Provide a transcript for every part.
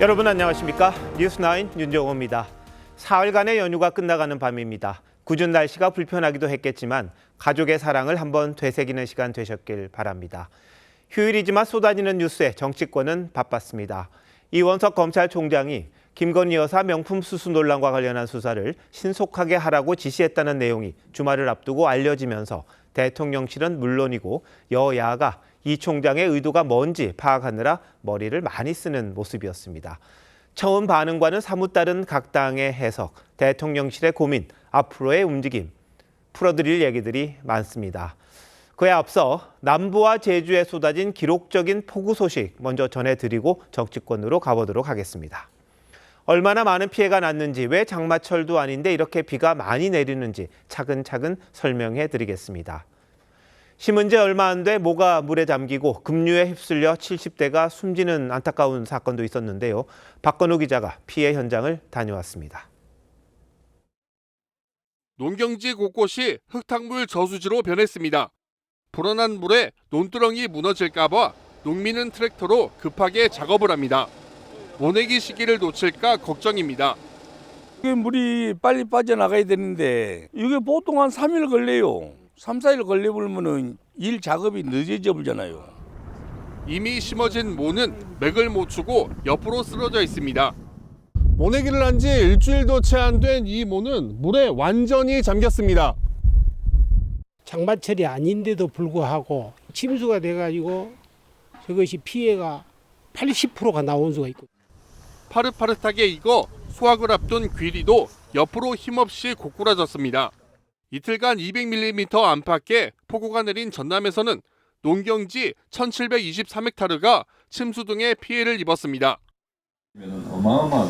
여러분 안녕하십니까? 뉴스9 윤정호입니다. 사흘간의 연휴가 끝나가는 밤입니다. 궂은 날씨가 불편하기도 했겠지만 가족의 사랑을 한번 되새기는 시간 되셨길 바랍니다. 휴일이지만 쏟아지는 뉴스에 정치권은 바빴습니다. 이원석 검찰총장이 김건희 여사 명품 수수 논란과 관련한 수사를 신속하게 하라고 지시했다는 내용이 주말을 앞두고 알려지면서 대통령실은 물론이고 여야가 이 총장의 의도가 뭔지 파악하느라 머리를 많이 쓰는 모습이었습니다. 처음 반응과는 사뭇 다른 각 당의 해석, 대통령실의 고민, 앞으로의 움직임, 풀어드릴 얘기들이 많습니다. 그에 앞서 남부와 제주에 쏟아진 기록적인 폭우 소식 먼저 전해드리고 정치권으로 가보도록 하겠습니다. 얼마나 많은 피해가 났는지, 왜 장마철도 아닌데 이렇게 비가 많이 내리는지 차근차근 설명해 드리겠습니다. 심은 지 얼마 안 돼 모가 물에 잠기고 급류에 휩쓸려 70대가 숨지는 안타까운 사건도 있었는데요. 박건우 기자가 피해 현장을 다녀왔습니다. 농경지 곳곳이 흙탕물 저수지로 변했습니다. 불어난 물에 논두렁이 무너질까 봐 농민은 트랙터로 급하게 작업을 합니다. 모내기 시기를 놓칠까 걱정입니다. 이게 물이 빨리 빠져나가야 되는데 이게 보통 한 3일 걸려요. 3, 4일 걸려버리면 일 작업이 늦어져 버리잖아요. 이미 심어진 모는 맥을 못 추고 옆으로 쓰러져 있습니다. 모내기를 한 지 일주일도 채 안 된 이 모는 물에 완전히 잠겼습니다. 장마철이 아닌데도 불구하고 침수가 돼가지고 저것이 피해가 80%가 나온 수가 있고. 파릇파릇하게 익어 수확을 앞둔 귀리도 옆으로 힘없이 고꾸라졌습니다. 이틀간 200mm 안팎의 폭우가 내린 전남에서는 농경지 1723헥타르가 침수 등의 피해를 입었습니다. 어마어마한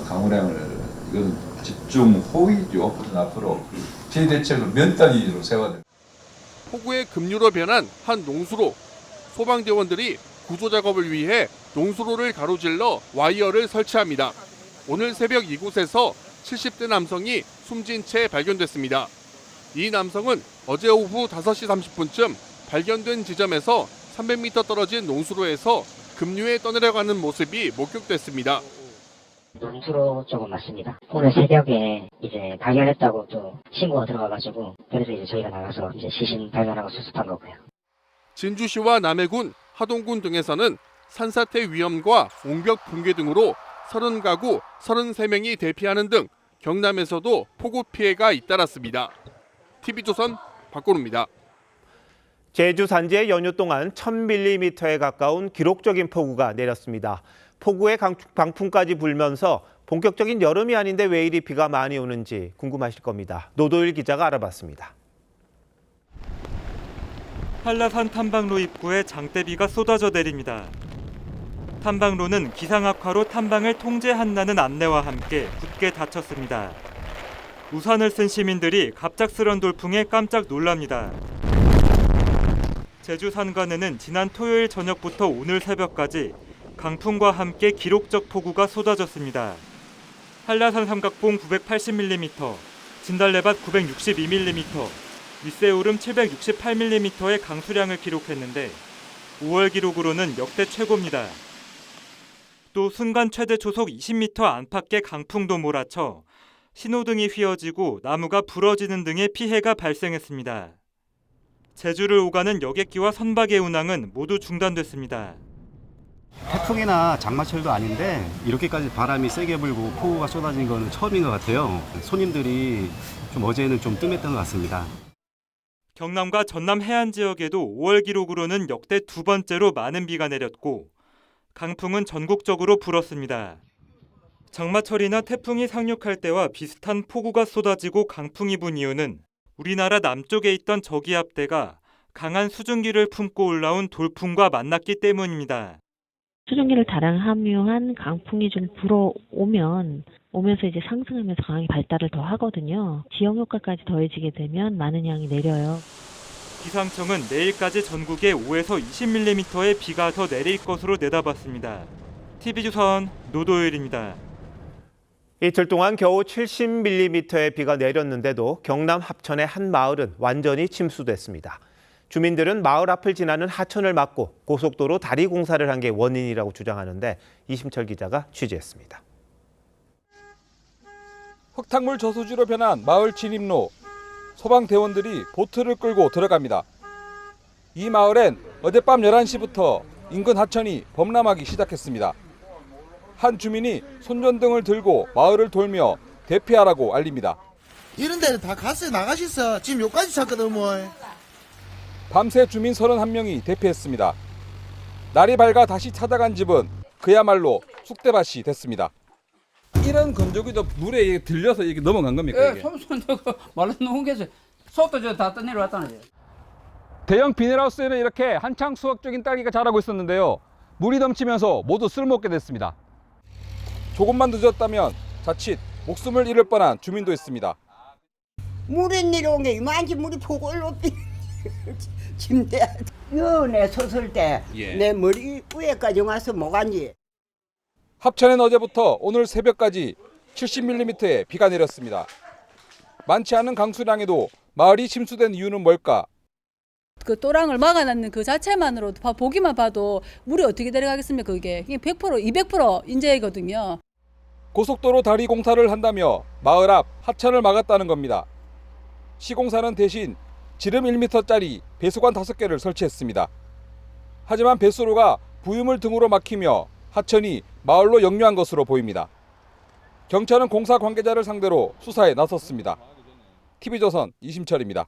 강우량을 이건 집중 호위죠. 앞으로 피해 대책을 몇 단위로 세워야 됩니다. 폭우의 급류로 변한 한 농수로, 소방대원들이 구조 작업을 위해 농수로를 가로질러 와이어를 설치합니다. 오늘 새벽 이곳에서 70대 남성이 숨진 채 발견됐습니다. 이 남성은 어제 오후 5시 30분쯤 발견된 지점에서 300m 떨어진 농수로에서 급류에 떠내려가는 모습이 목격됐습니다. 농수로 쪽은 맞습니다. 오늘 새벽에 이제 발견했다고 또 신고가 들어가가지고 그래서 이제 저희가 나가서 이제 시신 발견하고 수습한 거고요. 진주시와 남해군, 하동군 등에서는 산사태 위험과 옹벽 붕괴 등으로 30가구 33명이 대피하는 등 경남에서도 폭우 피해가 잇따랐습니다. TV조선 박건우입니다. 제주 산지에 연휴 동안 1000mm에 가까운 기록적인 폭우가 내렸습니다. 폭우에 강풍까지 불면서 본격적인 여름이 아닌데 왜 이리 비가 많이 오는지 궁금하실 겁니다. 노도일 기자가 알아봤습니다. 한라산 탐방로 입구에 장대비가 쏟아져 내립니다. 탐방로는 기상 악화로 탐방을 통제한다는 안내와 함께 굳게 닫혔습니다. 우산을 쓴 시민들이 갑작스런 돌풍에 깜짝 놀랍니다. 제주 산간에는 지난 토요일 저녁부터 오늘 새벽까지 강풍과 함께 기록적 폭우가 쏟아졌습니다. 한라산 삼각봉 980mm, 진달래밭 962mm, 윗새오름 768mm의 강수량을 기록했는데 5월 기록으로는 역대 최고입니다. 또 순간 최대 초속 20m 안팎의 강풍도 몰아쳐 신호등이 휘어지고 나무가 부러지는 등의 피해가 발생했습니다. 제주를 오가는 여객기와 선박의 운항은 모두 중단됐습니다. 태풍이나 장마철도 아닌데 이렇게까지 바람이 세게 불고 폭우가 쏟아진 거는 처음인 것 같아요. 손님들이 어제는 좀 뜸했던 것 같습니다. 경남과 전남 해안 지역에도 5월 기록으로는 역대 두 번째로 많은 비가 내렸고 강풍은 전국적으로 불었습니다. 장마철이나 태풍이 상륙할 때와 비슷한 폭우가 쏟아지고 강풍이 분 이유는 우리나라 남쪽에 있던 저기압대가 강한 수증기를 품고 올라온 돌풍과 만났기 때문입니다. 수증기를 다량 함유한 강풍이 좀 오면서 이제 상승하면서 강하게 발달을 더 하거든요. 지형 효과까지 더해지게 되면 많은 양이 내려요. 기상청은 내일까지 전국에 5에서 20mm의 비가 더 내릴 것으로 내다봤습니다. TV조선 노도일입니다. 이틀 동안 겨우 70mm의 비가 내렸는데도 경남 합천의 한 마을은 완전히 침수됐습니다. 주민들은 마을 앞을 지나는 하천을 막고 고속도로 다리 공사를 한 게 원인이라고 주장하는데 이심철 기자가 취재했습니다. 흙탕물 저수지로 변한 마을 진입로. 소방대원들이 보트를 끌고 들어갑니다. 이 마을엔 어젯밤 11시부터 인근 하천이 범람하기 시작했습니다. 한 주민이 손전등을 들고 마을을 돌며 대피하라고 알립니다. 이런 데는 다 갔어요. 나가셨어. 지금 여기까지 찼거든 뭐. 밤새 주민 31명이 대피했습니다. 날이 밝아 다시 찾아간 집은 그야말로 쑥대밭이 됐습니다. 이런 건조기도 물에 들려서 이게 넘어간 겁니까? 예, 손 말로 놓은 게서 속도 다 떠내려왔다는 거예요. 대형 비닐하우스에는 이렇게 한창 수확적인 딸기가 자라고 있었는데요. 물이 넘치면서 모두 쓸모없게 됐습니다. 조금만 늦었다면 자칫 목숨을 잃을 뻔한 주민도 있습니다. 물에 내려온 게 이만치 물이 폭을로 침대 여내 섰을 때 내 머리 위에까지 와서 못 앉지. 합천엔 어제부터 오늘 새벽까지 70mm의 비가 내렸습니다. 많지 않은 강수량에도 마을이 침수된 이유는 뭘까? 그 또랑을 막아놨는 그 자체만으로도 보기만 봐도 물이 어떻게 내려가겠습니까? 그게 100%, 200% 인재거든요. 고속도로 다리 공사를 한다며 마을 앞 하천을 막았다는 겁니다. 시공사는 대신 지름 1m짜리 배수관 5개를 설치했습니다. 하지만 배수로가 부유물 등으로 막히며 하천이 마을로 역류한 것으로 보입니다. 경찰은 공사 관계자를 상대로 수사에 나섰습니다. TV조선 이심철입니다.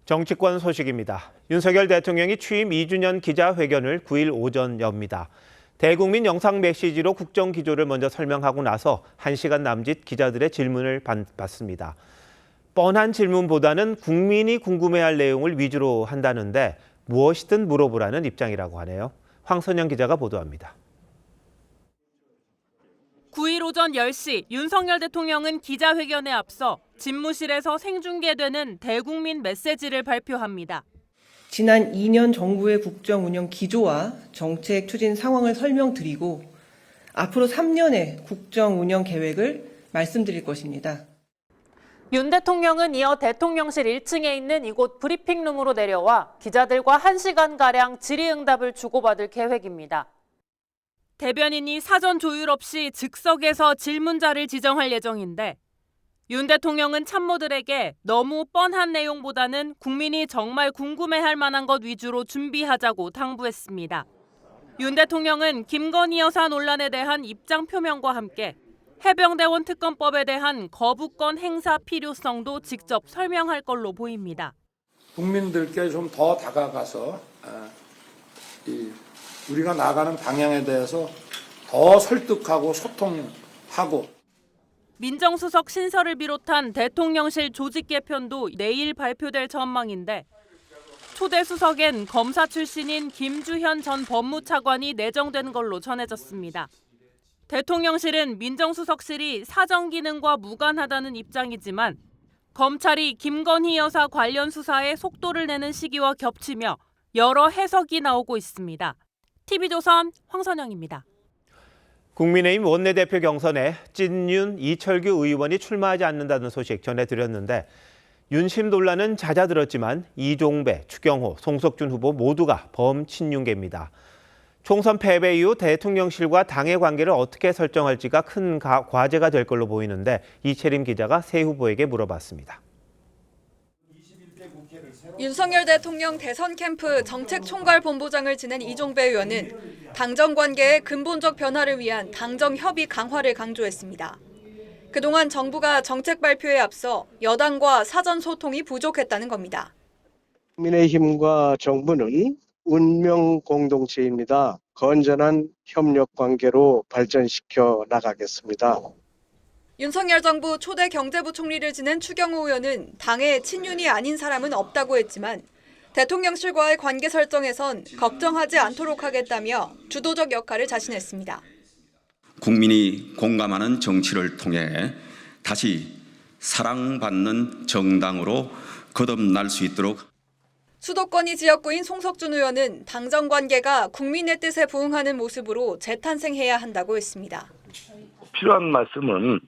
정치권 소식입니다. 윤석열 대통령이 취임 2주년 기자회견을 9일 오전 엽니다. 대국민 영상 메시지로 국정 기조를 먼저 설명하고 나서 1시간 남짓 기자들의 질문을 받습니다. 뻔한 질문보다는 국민이 궁금해할 내용을 위주로 한다는데 무엇이든 물어보라는 입장이라고 하네요. 황선영 기자가 보도합니다. 9일 오전 10시 윤석열 대통령은 기자회견에 앞서 집무실에서 생중계되는 대국민 메시지를 발표합니다. 지난 2년 정부의 국정 운영 기조와 정책 추진 상황을 설명드리고 앞으로 3년의 국정 운영 계획을 말씀드릴 것입니다. 윤 대통령은 이어 대통령실 1층에 있는 이곳 브리핑룸으로 내려와 기자들과 1시간가량 질의응답을 주고받을 계획입니다. 대변인이 사전 조율 없이 즉석에서 질문자를 지정할 예정인데 윤 대통령은 참모들에게 너무 뻔한 내용보다는 국민이 정말 궁금해할 만한 것 위주로 준비하자고 당부했습니다. 윤 대통령은 김건희 여사 논란에 대한 입장 표명과 함께 해병대원 특검법에 대한 거부권 행사 필요성도 직접 설명할 걸로 보입니다. 국민들께 좀 더 다가가서 우리가 나가는 방향에 대해서 더 설득하고 소통하고. 민정수석 신설을 비롯한 대통령실 조직 개편도 내일 발표될 전망인데 초대 수석엔 검사 출신인 김주현 전 법무차관이 내정된 걸로 전해졌습니다. 대통령실은 민정수석실이 사정 기능과 무관하다는 입장이지만 검찰이 김건희 여사 관련 수사에 속도를 내는 시기와 겹치며 여러 해석이 나오고 있습니다. TV조선 황선영입니다. 국민의힘 원내대표 경선에 찐윤 이철규 의원이 출마하지 않는다는 소식 전해드렸는데 윤심 논란은 잦아들었지만 이종배, 추경호, 송석준 후보 모두가 범친윤계입니다. 총선 패배 이후 대통령실과 당의 관계를 어떻게 설정할지가 큰 과제가 될 걸로 보이는데 이채림 기자가 세 후보에게 물어봤습니다. 윤석열 대통령 대선 캠프 정책총괄본부장을 지낸 이종배 의원은 당정 관계의 근본적 변화를 위한 당정 협의 강화를 강조했습니다. 그동안 정부가 정책 발표에 앞서 여당과 사전 소통이 부족했다는 겁니다. 국민의힘과 정부는 운명 공동체입니다. 건전한 협력 관계로 발전시켜 나가겠습니다. 윤석열 정부 초대 경제부총리를 지낸 추경호 의원은 당의 친윤이 아닌 사람은 없다고 했지만 대통령실과의 관계 설정에선 걱정하지 않도록 하겠다며 주도적 역할을 자신했습니다. 국민이 공감하는 정치를 통해 다시 사랑받는 정당으로 거듭날 수 있도록. 수도권이 지역구인 송석준 의원은 당정 관계가 국민의 뜻에 부응하는 모습으로 재탄생해야 한다고 했습니다. 필요한 말씀은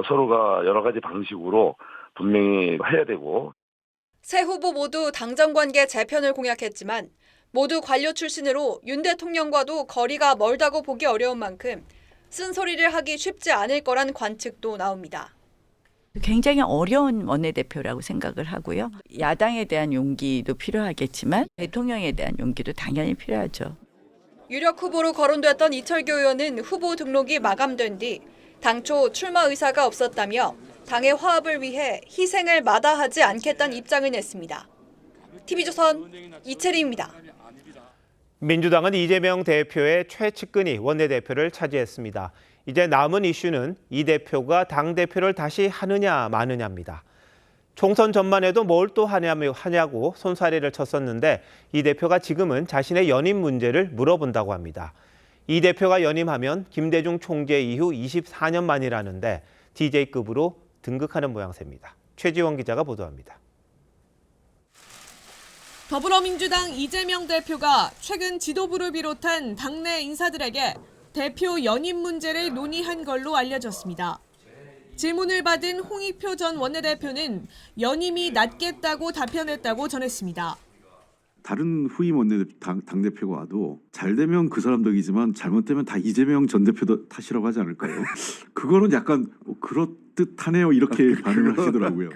서로가 여러 가지 방식으로 분명히 해야 되고. 새 후보 모두 당정 관계 재편을 공약했지만 모두 관료 출신으로 윤 대통령과도 거리가 멀다고 보기 어려운 만큼 쓴소리를 하기 쉽지 않을 거란 관측도 나옵니다. 굉장히 어려운 원내대표라고 생각을 하고요. 야당에 대한 용기도 필요하겠지만 대통령에 대한 용기도 당연히 필요하죠. 유력 후보로 거론됐던 이철규 의원은 후보 등록이 마감된 뒤 당초 출마 의사가 없었다며 당의 화합을 위해 희생을 마다하지 않겠다는 입장을 냈습니다. TV조선 이채리입니다. 민주당은 이재명 대표의 최측근이 원내대표를 차지했습니다. 이제 남은 이슈는 이 대표가 당대표를 다시 하느냐 마느냐입니다. 총선 전만 해도 뭘 또 하냐고 손사래를 쳤었는데 이 대표가 지금은 자신의 연임 문제를 물어본다고 합니다. 이 대표가 연임하면 김대중 총재 이후 24년 만이라는데 DJ급으로 등극하는 모양새입니다. 최지원 기자가 보도합니다. 더불어민주당 이재명 대표가 최근 지도부를 비롯한 당내 인사들에게 대표 연임 문제를 논의한 걸로 알려졌습니다. 질문을 받은 홍익표 전 원내대표는 연임이 낫겠다고 답변했다고 전했습니다. 다른 후임 당대표가 와도 잘 되면 그 사람 덕이지만 잘못되면 다 이재명 전 대표 탓이라고 하지 않을까요? 그거는 약간 그렇듯하네요 이렇게 반응을 하시더라고요.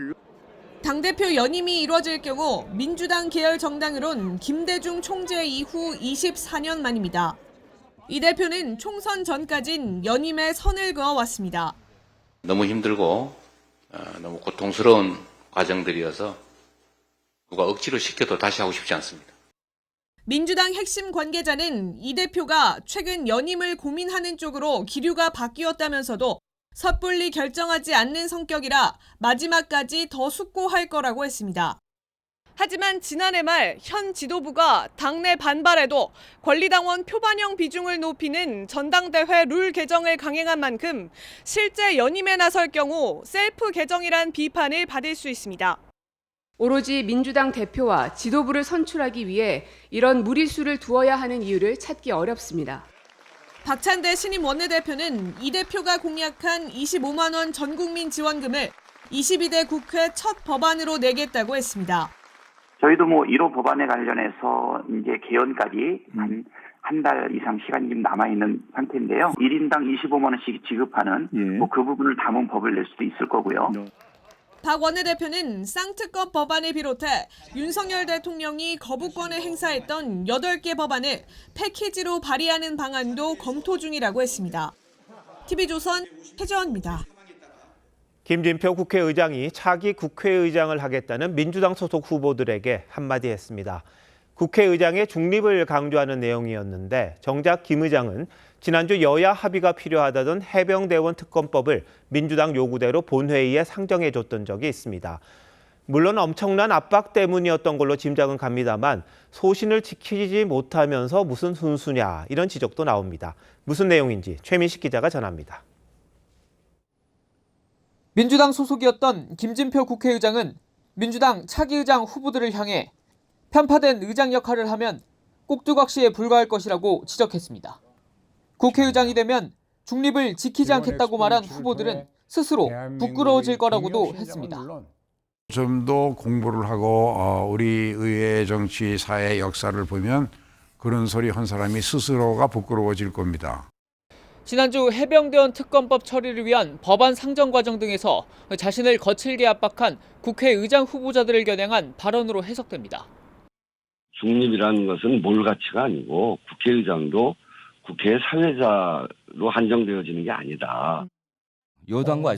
당대표 연임이 이루어질 경우 민주당 계열 정당으론 김대중 총재 이후 24년 만입니다. 이 대표는 총선 전까진 연임에 선을 그어왔습니다. 너무 힘들고 너무 고통스러운 과정들이어서 누가 억지로 시켜도 다시 하고 싶지 않습니다. 민주당 핵심 관계자는 이 대표가 최근 연임을 고민하는 쪽으로 기류가 바뀌었다면서도 섣불리 결정하지 않는 성격이라 마지막까지 더 숙고할 거라고 했습니다. 하지만 지난해 말 현 지도부가 당내 반발에도 권리당원 표반형 비중을 높이는 전당대회 룰 개정을 강행한 만큼 실제 연임에 나설 경우 셀프 개정이란 비판을 받을 수 있습니다. 오로지 민주당 대표와 지도부를 선출하기 위해 이런 무리수를 두어야 하는 이유를 찾기 어렵습니다. 박찬대 신임 원내대표는 이 대표가 공약한 25만 원 전국민 지원금을 22대 국회 첫 법안으로 내겠다고 했습니다. 저희도 1호 법안에 관련해서 이제 개헌까지 한 달 이상 시간이 좀 남아있는 상태인데요. 1인당 25만 원씩 지급하는 그 부분을 담은 법을 낼 수도 있을 거고요. 박 원내대표는 쌍특검 법안을 비롯해 윤석열 대통령이 거부권을 행사했던 8개 법안을 패키지로 발의하는 방안도 검토 중이라고 했습니다. TV조선 최재원입니다. 김진표 국회의장이 차기 국회의장을 하겠다는 민주당 소속 후보들에게 한마디 했습니다. 국회의장의 중립을 강조하는 내용이었는데 정작 김 의장은 지난주 여야 합의가 필요하다던 해병대원 특검법을 민주당 요구대로 본회의에 상정해줬던 적이 있습니다. 물론 엄청난 압박 때문이었던 걸로 짐작은 갑니다만 소신을 지키지 못하면서 무슨 순수냐 이런 지적도 나옵니다. 무슨 내용인지 최민식 기자가 전합니다. 민주당 소속이었던 김진표 국회의장은 민주당 차기 의장 후보들을 향해 편파된 의장 역할을 하면 꼭두각시에 불과할 것이라고 지적했습니다. 국회의장이 되면 중립을 지키지 않겠다고 말한 후보들은 스스로 부끄러워질 거라고도 했습니다. 좀 더 공부를 하고 우리 의회 정치 사회 역사를 보면 그런 소리 한 사람이 스스로가 부끄러워질 겁니다. 지난주 해병대원 특검법 처리를 위한 법안 상정 과정 등에서 자신을 거칠게 압박한 국회의장 후보자들을 겨냥한 발언으로 해석됩니다. 중립이라는 것은 몰가치가 아니고 국회의장도 국회 사회자로 한정되어지는 게 아니다. 여당과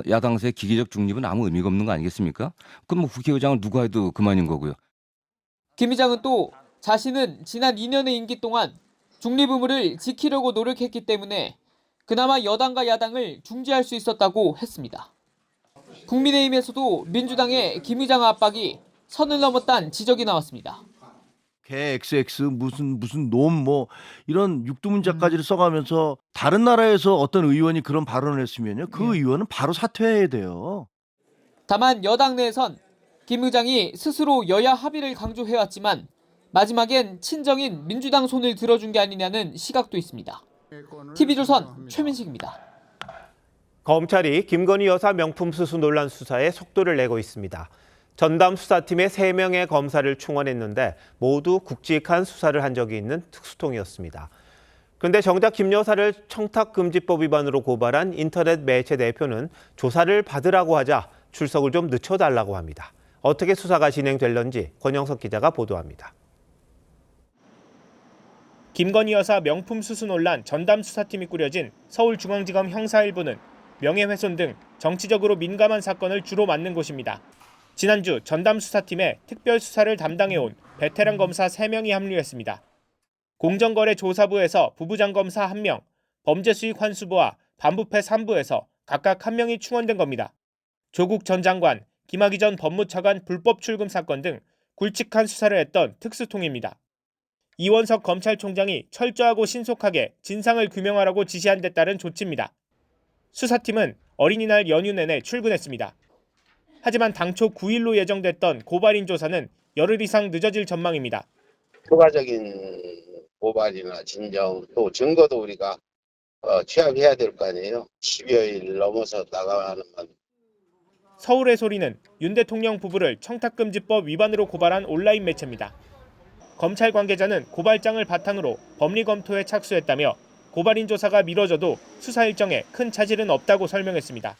야당의 기계적 중립은 아무 의미가 없는 거 아니겠습니까? 그럼 국회의장을 누가 해도 그만인 거고요. 김 의장은 또 자신은 지난 2년의 임기 동안 중립 의무를 지키려고 노력했기 때문에 그나마 여당과 야당을 중재할 수 있었다고 했습니다. 국민의힘에서도 민주당의 김 의장 압박이 선을 넘었다는 지적이 나왔습니다. 개 XX 무슨 놈 이런 육두문자까지를 써가면서 다른 나라에서 어떤 의원이 그런 발언을 했으면요 그 의원은 바로 사퇴해야 돼요. 다만 여당 내에선 김 의장이 스스로 여야 합의를 강조해왔지만 마지막엔 친정인 민주당 손을 들어준 게 아니냐는 시각도 있습니다. TV조선 최민식입니다. 검찰이 김건희 여사 명품 수수 논란 수사에 속도를 내고 있습니다. 전담 수사팀에 3명의 검사를 충원했는데 모두 굵직한 수사를 한 적이 있는 특수통이었습니다. 그런데 정작 김 여사를 청탁금지법 위반으로 고발한 인터넷 매체 대표는 조사를 받으라고 하자 출석을 좀 늦춰달라고 합니다. 어떻게 수사가 진행될런지 권영석 기자가 보도합니다. 김건희 여사 명품 수수 논란 전담 수사팀이 꾸려진 서울중앙지검 형사 1부는 명예훼손 등 정치적으로 민감한 사건을 주로 맡는 곳입니다. 지난주 전담 수사팀에 특별 수사를 담당해온 베테랑 검사 3명이 합류했습니다. 공정거래조사부에서 부부장 검사 1명, 범죄수익환수부와 반부패 3부에서 각각 1명이 충원된 겁니다. 조국 전 장관, 김학의 전 법무차관 불법 출금 사건 등 굵직한 수사를 했던 특수통입니다. 이원석 검찰총장이 철저하고 신속하게 진상을 규명하라고 지시한 데 따른 조치입니다. 수사팀은 어린이날 연휴 내내 출근했습니다. 하지만 당초 9일로 예정됐던 고발인 조사는 열흘 이상 늦어질 전망입니다. 추가적인 고발이나 진정 또 증거도 우리가 취합해야 될 거 아니에요. 10여일 넘어서 나가는 건. 서울의 소리는 윤 대통령 부부를 청탁금지법 위반으로 고발한 온라인 매체입니다. 검찰 관계자는 고발장을 바탕으로 법리 검토에 착수했다며 고발인 조사가 미뤄져도 수사 일정에 큰 차질은 없다고 설명했습니다.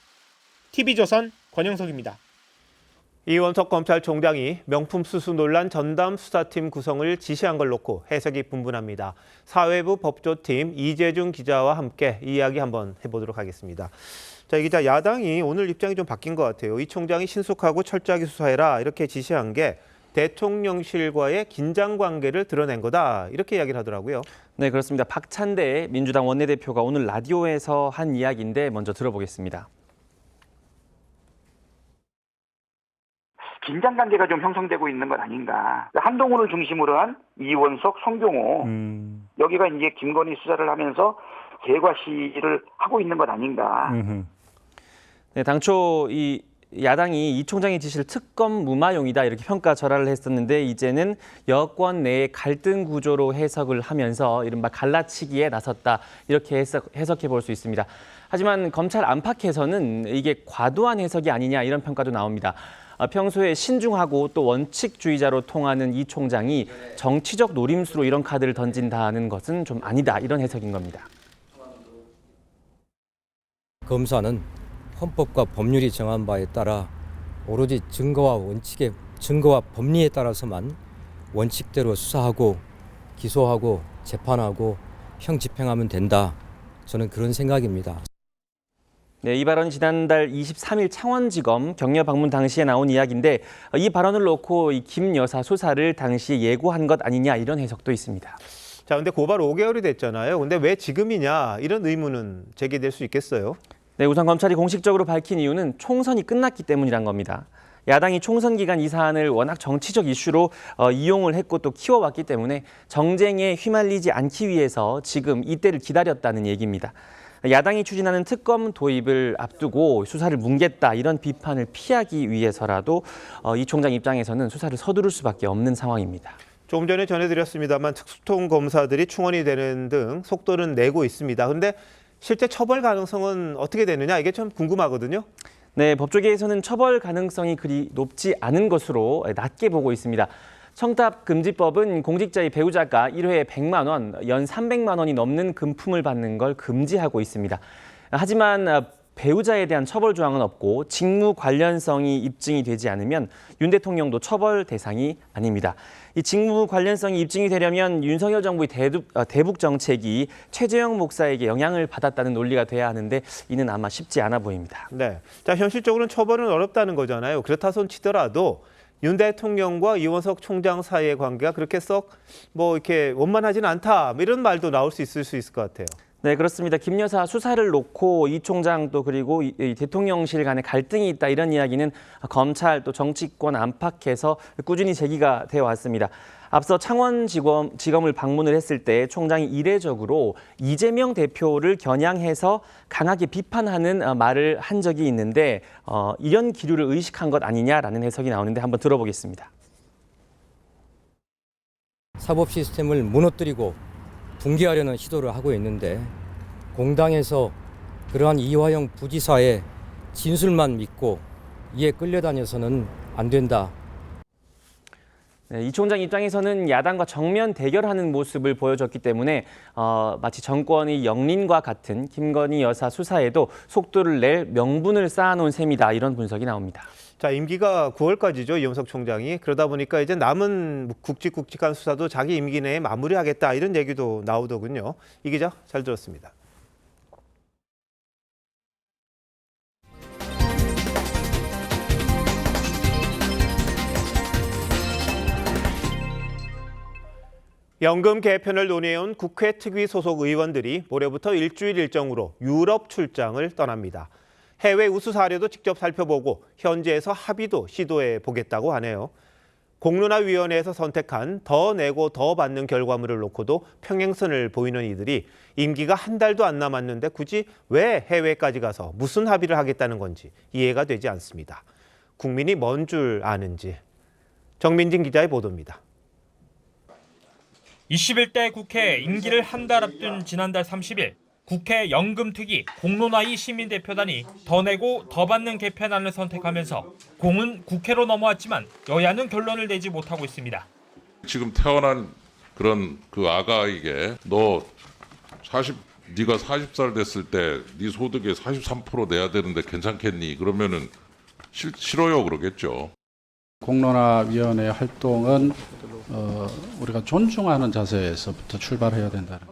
TV조선 권영석입니다. 이원석 검찰총장이 명품 수수 논란 전담 수사팀 구성을 지시한 걸 놓고 해석이 분분합니다. 사회부 법조팀 이재중 기자와 함께 이야기 한번 해보도록 하겠습니다. 자, 이 기자, 야당이 오늘 입장이 좀 바뀐 것 같아요. 이 총장이 신속하고 철저하게 수사해라 이렇게 지시한 게 대통령실과의 긴장 관계를 드러낸 거다 이렇게 이야기를 하더라고요. 네, 그렇습니다. 박찬대 민주당 원내대표가 오늘 라디오에서 한 이야기인데 먼저 들어보겠습니다. 긴장관계가 좀 형성되고 있는 것 아닌가. 한동훈을 중심으로 한 이원석, 송경호 여기가 이제 김건희 수사를 하면서 개과시를 하고 있는 것 아닌가. 네, 당초 이 야당이 이 총장의 지시를 특검 무마용이다 이렇게 평가절하를 했었는데 이제는 여권 내의 갈등 구조로 해석을 하면서 이른바 갈라치기에 나섰다 이렇게 해석해 볼 수 있습니다. 하지만 검찰 안팎에서는 이게 과도한 해석이 아니냐 이런 평가도 나옵니다. 평소에 신중하고 또 원칙주의자로 통하는 이 총장이 정치적 노림수로 이런 카드를 던진다는 것은 좀 아니다 이런 해석인 겁니다. 검사는 헌법과 법률이 정한 바에 따라 오로지 증거와 법리에 따라서만 원칙대로 수사하고 기소하고 재판하고 형 집행하면 된다. 저는 그런 생각입니다. 네, 이 발언이 지난달 23일 창원지검 격려 방문 당시에 나온 이야기인데 이 발언을 놓고 이 김 여사 수사를 당시 예고한 것 아니냐 이런 해석도 있습니다. 자, 근데 고발 5개월이 됐잖아요. 근데 왜 지금이냐 이런 의문은 제기될 수 있겠어요? 네, 우선 검찰이 공식적으로 밝힌 이유는 총선이 끝났기 때문이란 겁니다. 야당이 총선 기간 이 사안을 워낙 정치적 이슈로 이용을 했고 또 키워왔기 때문에 정쟁에 휘말리지 않기 위해서 지금 이때를 기다렸다는 얘기입니다. 야당이 추진하는 특검 도입을 앞두고 수사를 뭉갰다 이런 비판을 피하기 위해서라도 이 총장 입장에서는 수사를 서두를 수밖에 없는 상황입니다. 조금 전에 전해드렸습니다만 특수통 검사들이 충원이 되는 등 속도는 내고 있습니다. 그런데 실제 처벌 가능성은 어떻게 되느냐 이게 좀 궁금하거든요. 네, 법조계에서는 처벌 가능성이 그리 높지 않은 것으로 낮게 보고 있습니다. 청탁금지법은 공직자의 배우자가 1회에 100만 원, 연 300만 원이 넘는 금품을 받는 걸 금지하고 있습니다. 하지만 배우자에 대한 처벌 조항은 없고 직무 관련성이 입증이 되지 않으면 윤 대통령도 처벌 대상이 아닙니다. 이 직무 관련성이 입증이 되려면 윤석열 정부의 대북 정책이 최재형 목사에게 영향을 받았다는 논리가 돼야 하는데 이는 아마 쉽지 않아 보입니다. 네, 자 현실적으로는 처벌은 어렵다는 거잖아요. 그렇다 손 치더라도 윤 대통령과 이원석 총장 사이의 관계가 그렇게 썩 이렇게 원만하지는 않다 이런 말도 나올 수 있을 것 같아요. 네, 그렇습니다. 김 여사 수사를 놓고 이 총장 또 그리고 이 대통령실 간에 갈등이 있다 이런 이야기는 검찰 또 정치권 안팎에서 꾸준히 제기가 되어 왔습니다. 앞서 창원지검을 방문을 했을 때 총장이 이례적으로 이재명 대표를 겨냥해서 강하게 비판하는 말을 한 적이 있는데 이런 기류를 의식한 것 아니냐라는 해석이 나오는데 한번 들어보겠습니다. 사법 시스템을 무너뜨리고 붕괴하려는 시도를 하고 있는데 공당에서 그러한 이화영 부지사의 진술만 믿고 이에 끌려다녀서는 안 된다. 네, 이 총장 입장에서는 야당과 정면 대결하는 모습을 보여줬기 때문에 마치 정권의 영린과 같은 김건희 여사 수사에도 속도를 낼 명분을 쌓아놓은 셈이다. 이런 분석이 나옵니다. 자, 임기가 9월까지죠, 이용석 총장이. 그러다 보니까 이제 남은 굵직굵직한 수사도 자기 임기 내에 마무리하겠다 이런 얘기도 나오더군요. 이 기자 잘 들었습니다. 연금 개편을 논의해온 국회 특위 소속 의원들이 모레부터 일주일 일정으로 유럽 출장을 떠납니다. 해외 우수 사례도 직접 살펴보고 현지에서 합의도 시도해 보겠다고 하네요. 공론화위원회에서 선택한 더 내고 더 받는 결과물을 놓고도 평행선을 보이는 이들이 임기가 한 달도 안 남았는데 굳이 왜 해외까지 가서 무슨 합의를 하겠다는 건지 이해가 되지 않습니다. 국민이 뭔 줄 아는지. 정민진 기자의 보도입니다. 21대 국회 임기를 한 달 앞둔 지난달 30일 국회 연금특위 공론화위 시민대표단이 더 내고 더 받는 개편안을 선택하면서 공은 국회로 넘어왔지만 여야는 결론을 내지 못하고 있습니다. 지금 태어난 그런 그 아가에게 네가 40살 됐을 때 네 소득의 43% 내야 되는데 괜찮겠니? 그러면은 싫어요 그러겠죠. 공론화위원회 활동은 우리가 존중하는 자세에서부터 출발해야 된다는.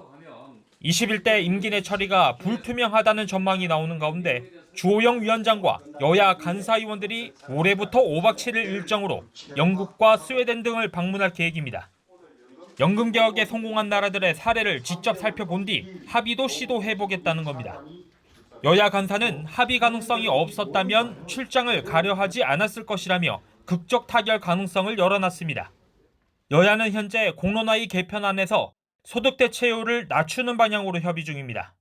21대 임기 내 처리가 불투명하다는 전망이 나오는 가운데 주호영 위원장과 여야 간사위원들이 올해부터 5박 7일 일정으로 영국과 스웨덴 등을 방문할 계획입니다. 연금 개혁에 성공한 나라들의 사례를 직접 살펴본 뒤 합의도 시도해보겠다는 겁니다. 여야 간사는 합의 가능성이 없었다면 출장을 가려하지 않았을 것이라며 극적 타결 가능성을 열어놨습니다. 여야는 현재 공론화위 개편안에서 소득 대체율을 낮추는 방향으로 협의 중입니다.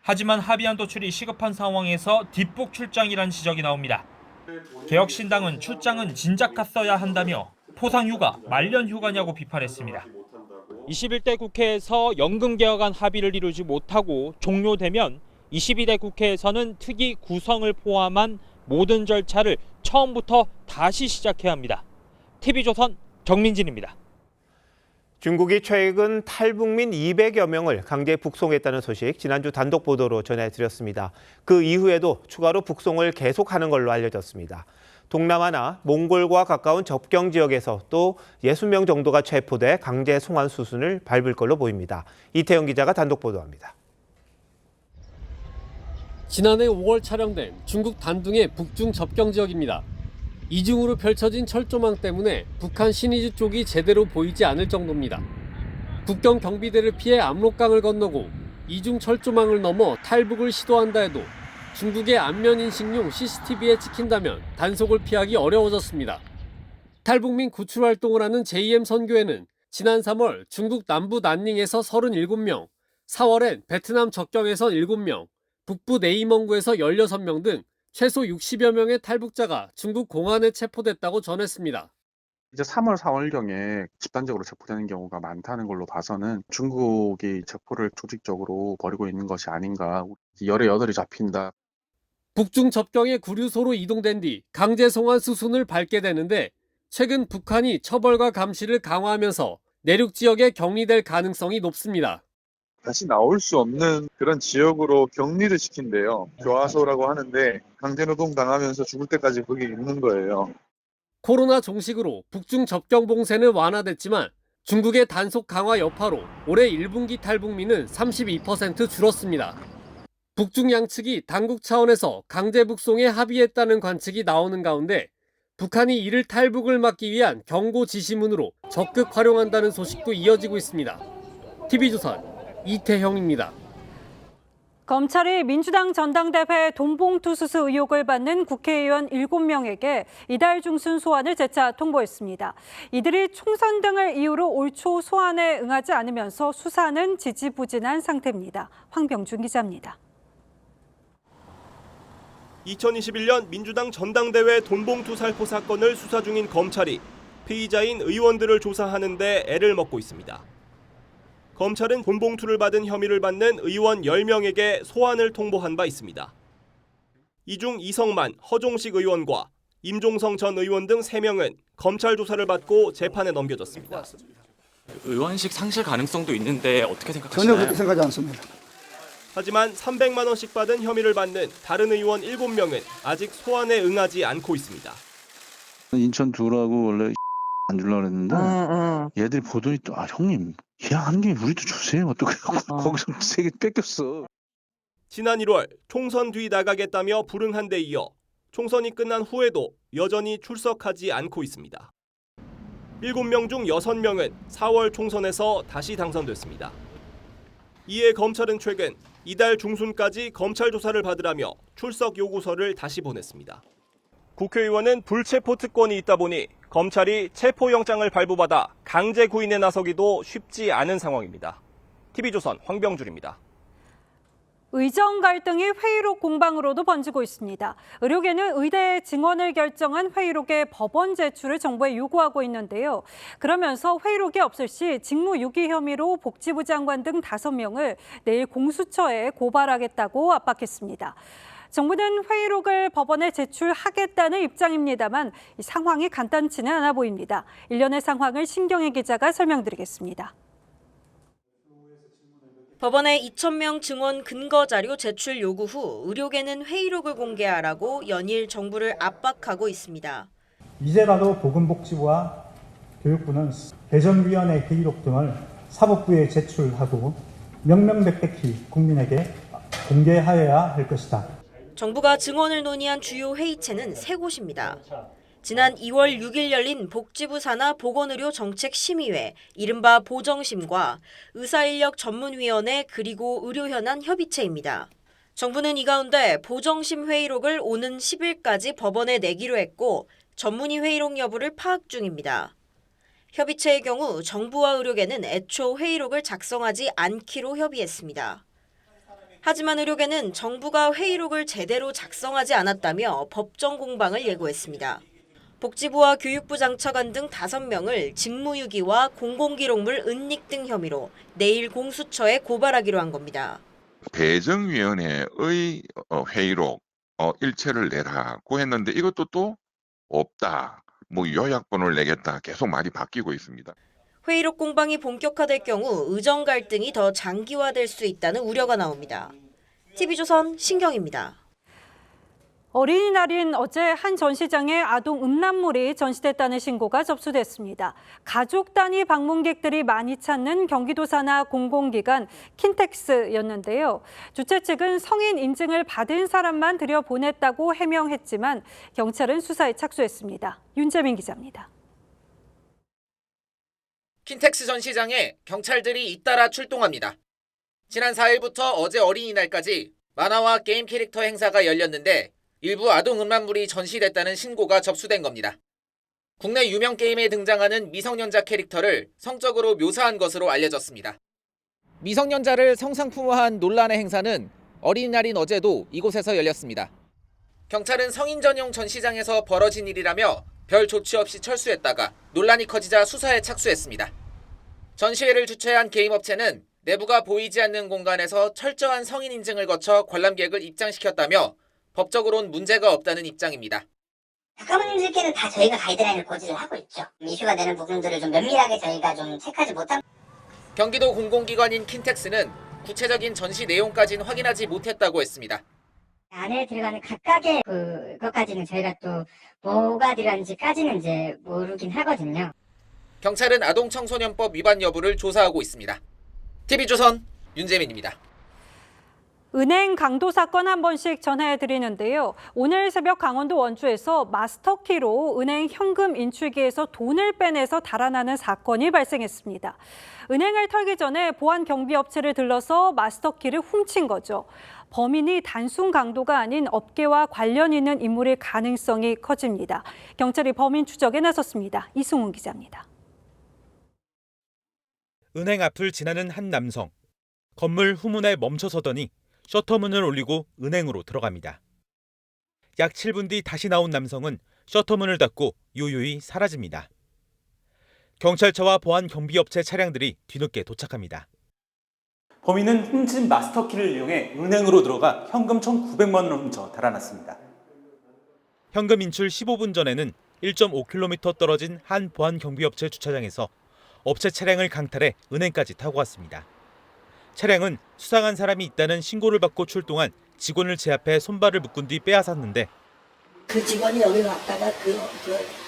하지만 합의안 도출이 시급한 상황에서 뒷북 출장이란 지적이 나옵니다. 개혁신당은 출장은 진작 갔어야 한다며 포상휴가, 말년휴가냐고 비판했습니다. 21대 국회에서 연금 개혁안 합의를 이루지 못하고 종료되면 22대 국회에서는 특위 구성을 포함한 모든 절차를 처음부터 다시 시작해야 합니다. TV조선 정민진입니다. 중국이 최근 탈북민 200여 명을 강제 북송했다는 소식 지난주 단독 보도로 전해드렸습니다. 그 이후에도 추가로 북송을 계속하는 걸로 알려졌습니다. 동남아나 몽골과 가까운 접경 지역에서 또 60명 정도가 체포돼 강제 송환 수순을 밟을 걸로 보입니다. 이태영 기자가 단독 보도합니다. 지난해 5월 촬영된 중국 단둥의 북중 접경 지역입니다. 이중으로 펼쳐진 철조망 때문에 북한 신의주 쪽이 제대로 보이지 않을 정도입니다. 국경 경비대를 피해 압록강을 건너고 이중 철조망을 넘어 탈북을 시도한다 해도 중국의 안면 인식용 CCTV에 찍힌다면 단속을 피하기 어려워졌습니다. 탈북민 구출 활동을 하는 JM 선교회는 지난 3월 중국 남부 난닝에서 37명, 4월엔 베트남 적경에서 7명, 북부 네이멍구에서 16명 등 최소 60여 명의 탈북자가 중국 공안에 체포됐다고 전했습니다. 이제 3월, 4월경에 집단적으로 체포되는 경우가 많다는 걸로 봐서는 중국이 체포를 조직적으로 벌이고 있는 것이 아닌가. 열에 여덟이 잡힌다. 북중 접경의 구류소로 이동된 뒤 강제 송환 수순을 밟게 되는데 최근 북한이 처벌과 감시를 강화하면서 내륙 지역에 격리될 가능성이 높습니다. 다시 나올 수 없는 그런 지역으로 격리를 시킨대요. 교화소라고 하는데 강제노동 당하면서 죽을 때까지 거기 있는 거예요. 코로나 종식으로 북중 접경 봉쇄는 완화됐지만 중국의 단속 강화 여파로 올해 1분기 탈북민은 32% 줄었습니다. 북중 양측이 당국 차원에서 강제 북송에 합의했다는 관측이 나오는 가운데 북한이 이를 탈북을 막기 위한 경고 지시문으로 적극 활용한다는 소식도 이어지고 있습니다. TV조선 이태형입니다. 검찰이 민주당 전당대회 돈봉투 수수 의혹을 받는 국회의원 7명에게 이달 중순 소환을 재차 통보했습니다. 이들이 총선 등을 이유로 올 초 소환에 응하지 않으면서 수사는 지지부진한 상태입니다. 황병준 기자입니다. 2021년 민주당 전당대회 돈봉투 살포 사건을 수사 중인 검찰이 피의자인 의원들을 조사하는 데 애를 먹고 있습니다. 검찰은 돈봉투를 받은 혐의를 받는 의원 10명에게 소환을 통보한 바 있습니다. 이 중 이성만, 허종식 의원과 임종성 전 의원 등 3명은 검찰 조사를 받고 재판에 넘겨졌습니다. 의원식 상실 가능성도 있는데 어떻게 생각하시나요? 전혀 그렇게 생각하지 않습니다. 하지만 300만 원씩 받은 혐의를 받는 다른 의원 7명은 아직 소환에 응하지 않고 있습니다. 인천 두라고 원래 안 주려고 그랬는데 얘들이 보더니 또 형님 예약한 김에 우리도 주세요. 또 거기서 3개 뺏겼어. 지난 1월 총선 뒤 나가겠다며 불응한 데 이어 총선이 끝난 후에도 여전히 출석하지 않고 있습니다. 7명 중 6명은 4월 총선에서 다시 당선됐습니다. 이에 검찰은 최근 이달 중순까지 검찰 조사를 받으라며 출석 요구서를 다시 보냈습니다. 국회의원은 불체포 특권이 있다 보니 검찰이 체포영장을 발부받아 강제 구인에 나서기도 쉽지 않은 상황입니다. TV조선 황병줄입니다. 의정 갈등이 회의록 공방으로도 번지고 있습니다. 의료계는 의대 증원을 결정한 회의록의 법원 제출을 정부에 요구하고 있는데요. 그러면서 회의록이 없을 시 직무유기 혐의로 복지부 장관 등 5명을 내일 공수처에 고발하겠다고 압박했습니다. 정부는 회의록을 법원에 제출하겠다는 입장입니다만 이 상황이 간단치는 않아 보입니다. 일련의 상황을 신경희 기자가 설명드리겠습니다. 법원에 2,000명 증원 근거 자료 제출 요구 후 의료계는 회의록을 공개하라고 연일 정부를 압박하고 있습니다. 이제라도 보건복지부와 교육부는 개정위원회 회의록 등을 사법부에 제출하고 명명백백히 국민에게 공개하여야 할 것이다. 정부가 증원을 논의한 주요 회의체는 3곳입니다. 지난 2월 6일 열린 복지부 산하 보건의료 정책심의회, 이른바 보정심과 의사인력전문위원회 그리고 의료현안 협의체입니다. 정부는 이 가운데 보정심 회의록을 오는 10일까지 법원에 내기로 했고 전문의 회의록 여부를 파악 중입니다. 협의체의 경우 정부와 의료계는 애초 회의록을 작성하지 않기로 협의했습니다. 하지만 의료계는 정부가 회의록을 제대로 작성하지 않았다며 법정 공방을 예고했습니다. 복지부와 교육부 장차관 등 5명을 직무유기와 공공기록물 은닉 등 혐의로 내일 공수처에 고발하기로 한 겁니다. 배정위원회의 회의록 일체를 내라고 했는데 이것도 또 없다. 뭐 요약본을 내겠다. 계속 말이 바뀌고 있습니다. 회의록 공방이 본격화될 경우 의정 갈등이 더 장기화될 수 있다는 우려가 나옵니다. TV조선 신경입니다. 어린이날인 어제 한 전시장에 아동 음란물이 전시됐다는 신고가 접수됐습니다. 가족 단위 방문객들이 많이 찾는 경기도 산하 공공기관 킨텍스였는데요. 주최 측은 성인 인증을 받은 사람만 들여보냈다고 해명했지만 경찰은 수사에 착수했습니다. 윤재민 기자입니다. 킨텍스 전시장에 경찰들이 잇따라 출동합니다. 지난 4일부터 어제 어린이날까지 만화와 게임 캐릭터 행사가 열렸는데 일부 아동 음란물이 전시됐다는 신고가 접수된 겁니다. 국내 유명 게임에 등장하는 미성년자 캐릭터를 성적으로 묘사한 것으로 알려졌습니다. 미성년자를 성상품화한 논란의 행사는 어린이날인 어제도 이곳에서 열렸습니다. 경찰은 성인 전용 전시장에서 벌어진 일이라며 별 조치 없이 철수했다가 논란이 커지자 수사에 착수했습니다. 전시회를 주최한 게임 업체는 내부가 보이지 않는 공간에서 철저한 성인 인증을 거쳐 관람객을 입장시켰다며 법적으로는 문제가 없다는 입장입니다. 가까운님들께는 다 저희가 가이드라인을 고지를 하고 있죠. 이슈가 되는 부분들을 좀 면밀하게 저희가 좀 체크하지 못한. 경기도 공공기관인 킨텍스는 구체적인 전시 내용까지는 확인하지 못했다고 했습니다. 안에 들어가는 각각의 그것까지는 저희가 또 뭐가 들어가는지까지는 이제 모르긴 하거든요. 경찰은 아동청소년법 위반 여부를 조사하고 있습니다. TV조선 윤재민입니다. 은행 강도 사건 한 번씩 전해드리는데요. 오늘 새벽 강원도 원주에서 마스터키로 은행 현금 인출기에서 돈을 빼내서 달아나는 사건이 발생했습니다. 은행을 털기 전에 보안 경비업체를 들러서 마스터키를 훔친 거죠. 범인이 단순 강도가 아닌 업계와 관련 있는 인물일 가능성이 커집니다. 경찰이 범인 추적에 나섰습니다. 이승훈 기자입니다. 은행 앞을 지나는 한 남성. 건물 후문에 멈춰서더니 셔터문을 올리고 은행으로 들어갑니다. 약 7분 뒤 다시 나온 남성은 셔터문을 닫고 유유히 사라집니다. 경찰차와 보안 경비업체 차량들이 뒤늦게 도착합니다. 범인은 훔친 마스터키를 이용해 은행으로 들어가 현금 1,900만 원을 훔쳐 달아났습니다. 현금 인출 15분 전에는 1.5km 떨어진 한 보안경비업체 주차장에서 업체 차량을 강탈해 은행까지 타고 갔습니다. 차량은 수상한 사람이 있다는 신고를 받고 출동한 직원을 제압해 손발을 묶은 뒤 빼앗았는데 그 직원이 여기 왔다가 그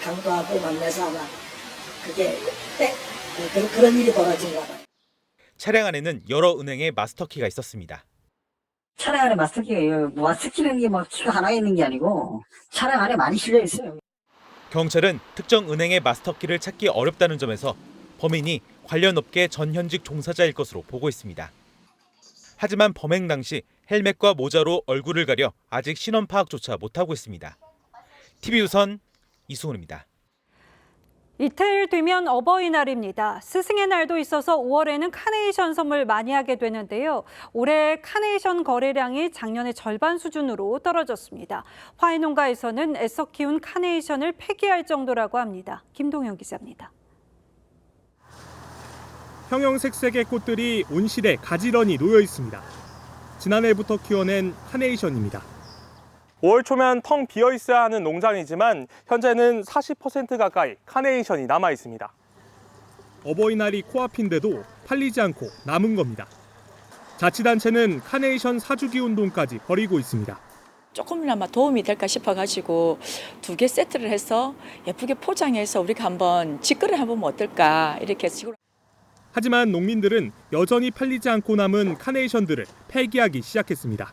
강도하고 만나서 아마 그런 일이 벌어진 거 봐요. 차량 안에는 여러 은행의 마스터키가 있었습니다. 차량 안에 마스터키는 게 막 키가 하나 있는 게 아니고 차량 안에 많이 실려 있어요. 경찰은 특정 은행의 마스터키를 찾기 어렵다는 점에서 범인이 관련 업계 전 현직 종사자일 것으로 보고 있습니다. 하지만 범행 당시 헬멧과 모자로 얼굴을 가려 아직 신원 파악조차 못하고 있습니다. TV조선 이승훈입니다. 이틀 뒤면 어버이날입니다. 스승의 날도 있어서 5월에는 카네이션 선물 많이 하게 되는데요. 올해 카네이션 거래량이 작년의 절반 수준으로 떨어졌습니다. 화훼농가에서는 애써 키운 카네이션을 폐기할 정도라고 합니다. 김동현 기자입니다. 형형색색의 꽃들이 온실에 가지런히 놓여 있습니다. 지난해부터 키워낸 카네이션입니다. 5월 초면 텅 비어 있어야 하는 농장이지만 현재는 40% 가까이 카네이션이 남아 있습니다. 어버이날이 코앞인데도 팔리지 않고 남은 겁니다. 자치단체는 카네이션 사주기 운동까지 벌이고 있습니다. 조금이나마 도움이 될까 싶어가지고 2개 세트를 해서 예쁘게 포장해서 우리가 한번 직거래 해보면 어떨까 이렇게 해서. 하지만 농민들은 여전히 팔리지 않고 남은 카네이션들을 폐기하기 시작했습니다.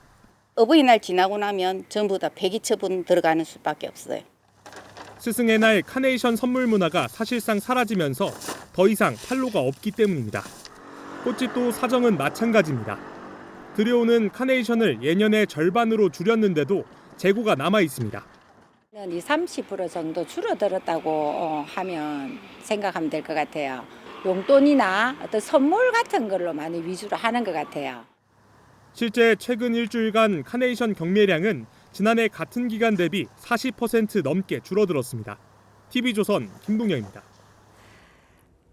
어버이날 지나고 나면 전부 다 폐기 처분 들어가는 수밖에 없어요. 스승의 날 카네이션 선물 문화가 사실상 사라지면서 더 이상 판로가 없기 때문입니다. 꽃집도 사정은 마찬가지입니다. 들여오는 카네이션을 예년의 절반으로 줄였는데도 재고가 남아 있습니다. 30% 정도 줄어들었다고 하면 생각하면 될 것 같아요. 용돈이나 어떤 선물 같은 걸로 많이 위주로 하는 것 같아요. 실제 최근 일주일간 카네이션 경매량은 지난해 같은 기간 대비 40% 넘게 줄어들었습니다. TV조선 김동영입니다.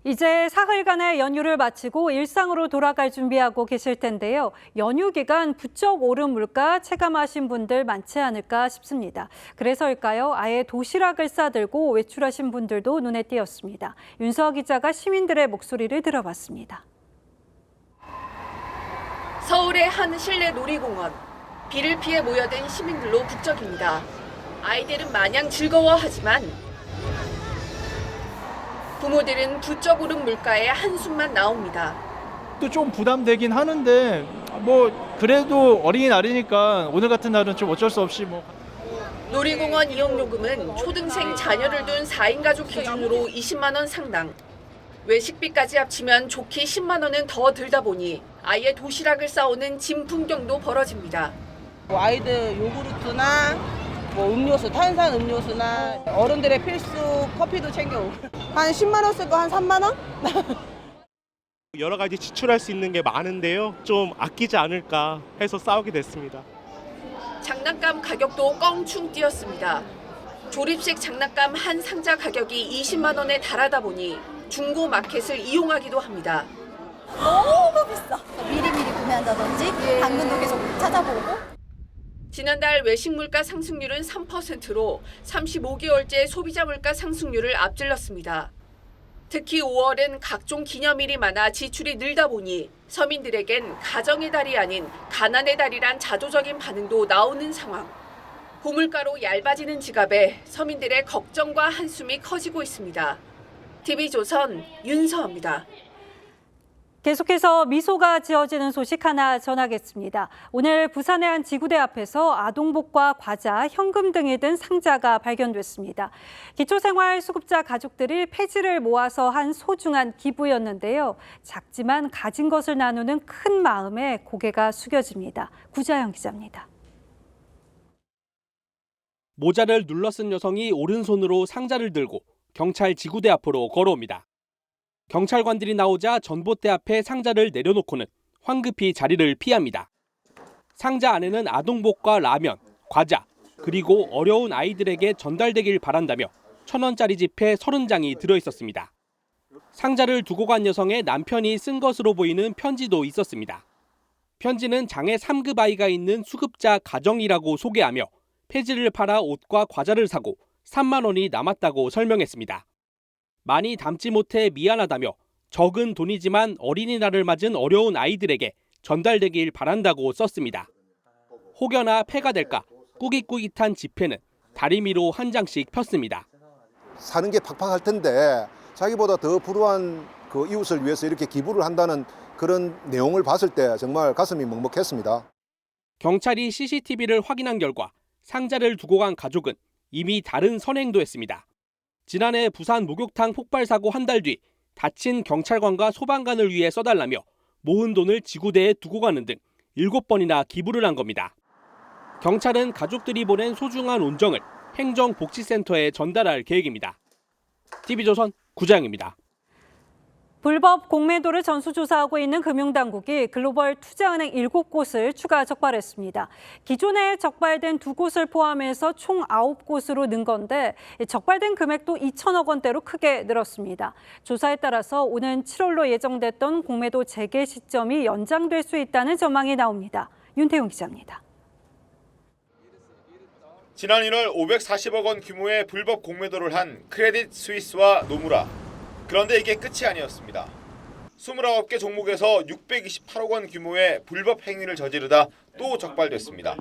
이제 사흘간의 연휴를 마치고 일상으로 돌아갈 준비하고 계실 텐데요. 연휴 기간 부쩍 오른 물가 체감하신 분들 많지 않을까 싶습니다. 그래서일까요? 아예 도시락을 싸들고 외출하신 분들도 눈에 띄었습니다. 윤서아 기자가 시민들의 목소리를 들어봤습니다. 서울의 한 실내 놀이공원. 비를 피해 모여든 시민들로 북적입니다. 아이들은 마냥 즐거워하지만 부모들은 부쩍 오른 물가에 한숨만 나옵니다. 또 좀 부담되긴 하는데 그래도 어린이날이니까 오늘 같은 날은 좀 어쩔 수 없이 놀이공원 이용 요금은 초등생 자녀를 둔 4인 가족 기준으로 20만 원 상당. 외식비까지 합치면 좋게 10만 원은 더 들다 보니 아예 도시락을 싸오는 짐 풍경도 벌어집니다. 아이들 요구르트나 음료수, 탄산 음료수나 어른들의 필수 커피도 챙겨오고 한 10만 원 쓸 거 한 3만 원? 여러 가지 지출할 수 있는 게 많은데요. 좀 아끼지 않을까 해서 싸우게 됐습니다. 장난감 가격도 껑충 뛰었습니다. 조립식 장난감 한 상자 가격이 20만 원에 달하다 보니 중고 마켓을 이용하기도 합니다. 너무 비싸. 미리미리 구매한다든지 당근도 계속 찾아보고. 지난달 외식 물가 상승률은 3%로 35개월째 소비자 물가 상승률을 앞질렀습니다. 특히 5월엔 각종 기념일이 많아 지출이 늘다 보니 서민들에겐 가정의 달이 아닌 가난의 달이란 자조적인 반응도 나오는 상황. 고물가로 얇아지는 지갑에 서민들의 걱정과 한숨이 커지고 있습니다. TV조선 윤서입니다. 계속해서 미소가 지어지는 소식 하나 전하겠습니다. 오늘 부산의 한 지구대 앞에서 아동복과 과자, 현금 등이 든 상자가 발견됐습니다. 기초생활수급자 가족들이 폐지를 모아서 한 소중한 기부였는데요. 작지만 가진 것을 나누는 큰 마음에 고개가 숙여집니다. 구자영 기자입니다. 모자를 눌러 쓴 여성이 오른손으로 상자를 들고 경찰 지구대 앞으로 걸어옵니다. 경찰관들이 나오자 전봇대 앞에 상자를 내려놓고는 황급히 자리를 피합니다. 상자 안에는 아동복과 라면, 과자, 그리고 어려운 아이들에게 전달되길 바란다며 1,000원짜리 지폐 30장이 들어있었습니다. 상자를 두고 간 여성의 남편이 쓴 것으로 보이는 편지도 있었습니다. 편지는 장애 3급 아이가 있는 수급자 가정이라고 소개하며 폐지를 팔아 옷과 과자를 사고 3만 원이 남았다고 설명했습니다. 많이 담지 못해 미안하다며 적은 돈이지만 어린이날을 맞은 어려운 아이들에게 전달되길 바란다고 썼습니다. 혹여나 폐가 될까 꾸깃꾸깃한 지폐는 다리미로 한 장씩 폈습니다. 사는 게 팍팍할 텐데 자기보다 더 불우한 그 이웃을 위해서 이렇게 기부를 한다는 그런 내용을 봤을 때 정말 가슴이 먹먹했습니다. 경찰이 CCTV를 확인한 결과 상자를 두고 간 가족은 이미 다른 선행도 했습니다. 지난해 부산 목욕탕 폭발 사고 한 달 뒤 다친 경찰관과 소방관을 위해 써달라며 모은 돈을 지구대에 두고 가는 등 7번이나 기부를 한 겁니다. 경찰은 가족들이 보낸 소중한 온정을 행정복지센터에 전달할 계획입니다. TV조선 구자영입니다. 불법 공매도를 전수조사하고 있는 금융당국이 글로벌 투자은행 7곳을 추가 적발했습니다. 기존에 적발된 2곳을 포함해서 총 9곳으로 는 건데 적발된 금액도 2천억 원대로 크게 늘었습니다. 조사에 따라서 오는 7월로 예정됐던 공매도 재개 시점이 연장될 수 있다는 전망이 나옵니다. 윤태용 기자입니다. 지난 1월 540억 원 규모의 불법 공매도를 한 크레딧 스위스와 노무라. 그런데 이게 끝이 아니었습니다. 29개 종목에서 628억 원 규모의 불법 행위를 저지르다 또 적발됐습니다.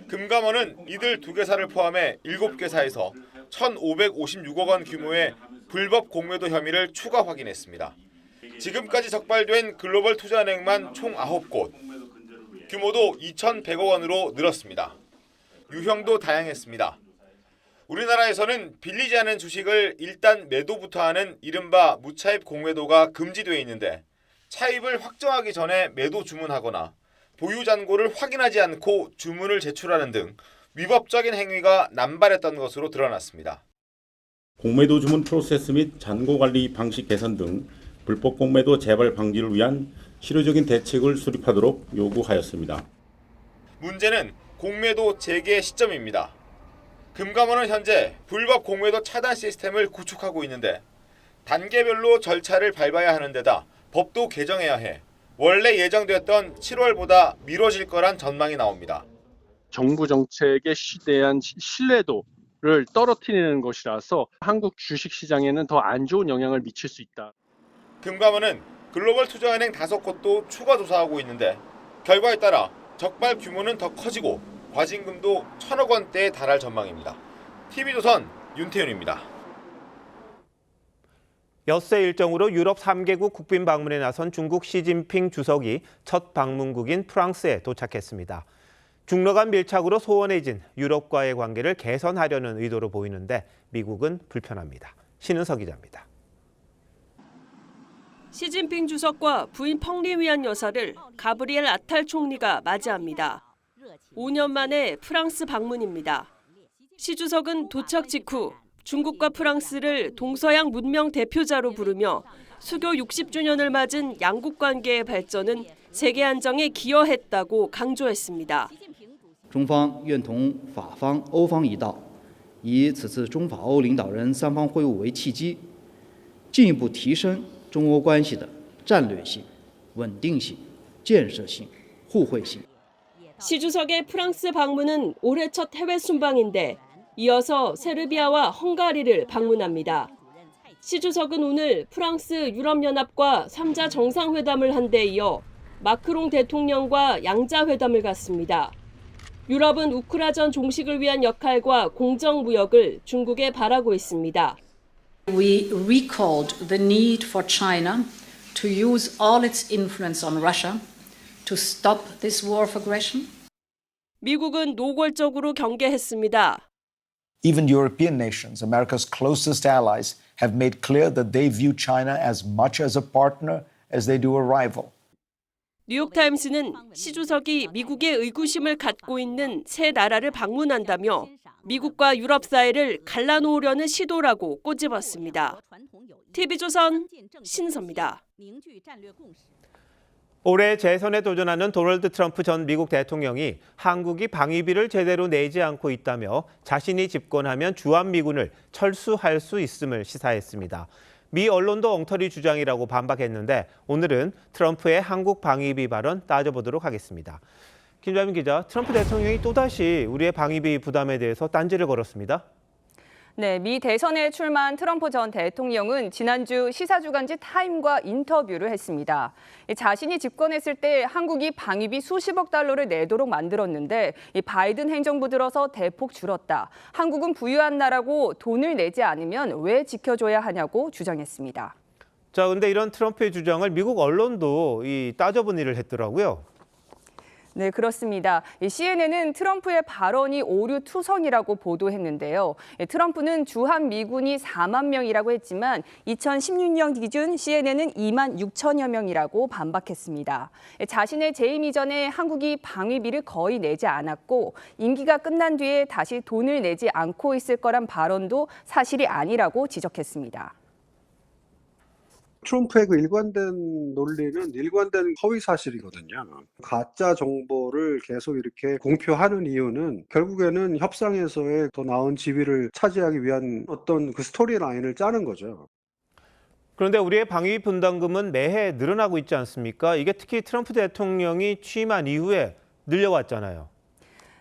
금감원은 이들 2개사를 포함해 7개사에서 1,556억 원 규모의 불법 공매도 혐의를 추가 확인했습니다. 지금까지 적발된 글로벌 투자은행만 총 9곳, 규모도 2,100억 원으로 늘었습니다. 유형도 다양했습니다. 우리나라에서는 빌리지 않은 주식을 일단 매도부터 하는 이른바 무차입 공매도가 금지되어 있는데 차입을 확정하기 전에 매도 주문하거나 보유 잔고를 확인하지 않고 주문을 제출하는 등 위법적인 행위가 남발했던 것으로 드러났습니다. 공매도 주문 프로세스 및 잔고 관리 방식 개선 등 불법 공매도 재발 방지를 위한 실효적인 대책을 수립하도록 요구하였습니다. 문제는 공매도 재개 시점입니다. 금감원은 현재 불법 공매도 차단 시스템을 구축하고 있는데 단계별로 절차를 밟아야 하는 데다 법도 개정해야 해 원래 예정되었던 7월보다 미뤄질 거란 전망이 나옵니다. 정부 정책에 대한 신뢰도를 떨어뜨리는 것이라서 한국 주식시장에는 더 안 좋은 영향을 미칠 수 있다. 금감원은 글로벌 투자은행 5곳도 추가 조사하고 있는데 결과에 따라 적발 규모는 더 커지고 과징금도 1,000억 원대에 달할 전망입니다. TV조선 윤태윤입니다. 엿새 일정으로 유럽 3개국 국빈 방문에 나선 중국 시진핑 주석이 첫 방문국인 프랑스에 도착했습니다. 중러 간 밀착으로 소원해진 유럽과의 관계를 개선하려는 의도로 보이는데 미국은 불편합니다. 신은석 기자입니다. 시진핑 주석과 부인 펑리위안 여사를 가브리엘 아탈 총리가 맞이합니다. 5년 만에 프랑스 방문입니다. 시 주석은 도착 직후 중국과 프랑스를 동서양 문명 대표자로 부르며 수교 60주년을 맞은 양국 관계의 발전은 세계 안정에 기여했다고 강조했습니다. 中方愿同法方、欧方一道，以此次中法欧领导人3方会晤为契机，进一步提升中欧关系的战略性、稳定性、建设性、互惠性。 시 주석의 프랑스 방문은 올해 첫 해외 순방인데 이어서 세르비아와 헝가리를 방문합니다. 시 주석은 오늘 프랑스 유럽연합과 3자 정상회담을 한 데 이어 마크롱 대통령과 양자회담을 갖습니다. 유럽은 우크라전 종식을 위한 역할과 공정무역을 중국에 바라고 있습니다. We recalled the need for China to use all its influence on Russia to stop this war of aggression. 미국은 노골적으로 경계했습니다. Even European nations, America's closest allies, have made clear that they view China as much as a partner as they do a rival. 뉴욕타임스는 시 주석이 미국의 의구심을 갖고 있는 세 나라를 방문한다며 미국과 유럽 사이를 갈라놓으려는 시도라고 꼬집었습니다. TV조선 신서입니다. 올해 재선에 도전하는 도널드 트럼프 전 미국 대통령이 한국이 방위비를 제대로 내지 않고 있다며 자신이 집권하면 주한미군을 철수할 수 있음을 시사했습니다. 미 언론도 엉터리 주장이라고 반박했는데 오늘은 트럼프의 한국 방위비 발언 따져보도록 하겠습니다. 김자민 기자, 트럼프 대통령이 또다시 우리의 방위비 부담에 대해서 딴지를 걸었습니다. 네, 미 대선에 출마한 트럼프 전 대통령은 지난주 시사주간지 타임과 인터뷰를 했습니다. 자신이 집권했을 때 한국이 방위비 수십억 달러를 내도록 만들었는데 바이든 행정부 들어서 대폭 줄었다. 한국은 부유한 나라고 돈을 내지 않으면 왜 지켜줘야 하냐고 주장했습니다. 자, 근데 이런 트럼프의 주장을 미국 언론도 따져본 일을 했더라고요. 네, 그렇습니다. CNN은 트럼프의 발언이 오류투성이라고 보도했는데요. 트럼프는 주한 미군이 4만 명이라고 했지만 2016년 기준 CNN은 2만 6천여 명이라고 반박했습니다. 자신의 재임 이전에 한국이 방위비를 거의 내지 않았고 임기가 끝난 뒤에 다시 돈을 내지 않고 있을 거란 발언도 사실이 아니라고 지적했습니다. 트럼프의 그 일관된 논리는 일관된 허위 사실이거든요. 가짜 정보를 계속 이렇게 공표하는 이유는 결국에는 협상에서의 더 나은 지위를 차지하기 위한 어떤 그 스토리라인을 짜는 거죠. 그런데 우리의 방위비 분담금은 매해 늘어나고 있지 않습니까? 이게 특히 트럼프 대통령이 취임한 이후에 늘려왔잖아요.